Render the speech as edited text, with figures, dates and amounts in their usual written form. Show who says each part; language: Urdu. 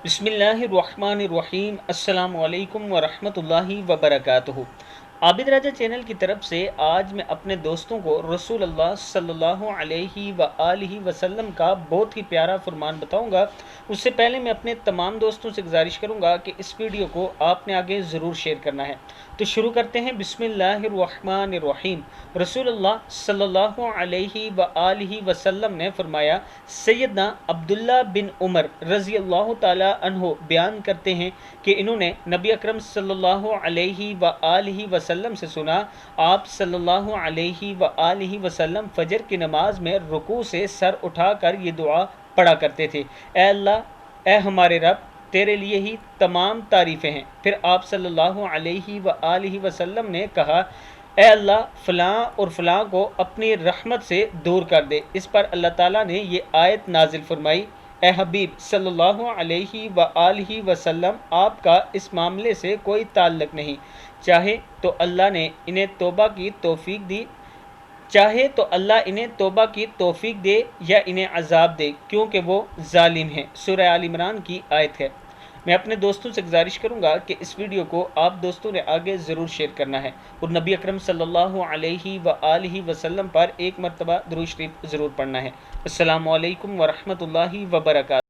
Speaker 1: بسم اللہ الرحمن الرحیم، السلام علیکم ورحمۃ اللہ وبرکاتہ۔ عابد راجہ چینل کی طرف سے آج میں اپنے دوستوں کو رسول اللہ صلی اللہ علیہ وآلہ وسلم کا بہت ہی پیارا فرمان بتاؤں گا۔ اس سے پہلے میں اپنے تمام دوستوں سے گزارش کروں گا کہ اس ویڈیو کو آپ نے آگے ضرور شیئر کرنا ہے۔ تو شروع کرتے ہیں۔ بسم اللہ الرحمن الرحیم۔ رسول اللہ صلی اللہ علیہ وآلہ وسلم نے فرمایا، سیدنا عبداللہ بن عمر رضی اللہ تعالی عنہ بیان کرتے ہیں کہ انہوں نے نبی اکرم صلی اللہ علیہ وآلہ وسلم سے سنا، آپ صلی اللہ علیہ وآلہ وسلم فجر کی نماز میں رکوع سے سر اٹھا کر یہ دعا پڑھا کرتے تھے، اے اللہ، اے ہمارے رب، تیرے لیے ہی تمام تعریفیں ہیں۔ پھر آپ صلی اللہ علیہ وآلہ وسلم نے کہا، اے اللہ، فلاں اور فلاں کو اپنی رحمت سے دور کر دے۔ اس پر اللہ تعالیٰ نے یہ آیت نازل فرمائی، اے حبیب صلی اللہ علیہ وآلہ وسلم، آپ کا اس معاملے سے کوئی تعلق نہیں، چاہے تو اللہ انہیں توبہ کی توفیق دے یا انہیں عذاب دے، کیونکہ وہ ظالم ہیں۔ سورہ آل عمران کی آیت ہے۔ میں اپنے دوستوں سے گزارش کروں گا کہ اس ویڈیو کو آپ دوستوں نے آگے ضرور شیئر کرنا ہے اور نبی اکرم صلی اللہ علیہ وآلہ وسلم پر ایک مرتبہ درود شریف ضرور پڑھنا ہے۔ السلام علیکم ورحمۃ اللہ وبرکاتہ۔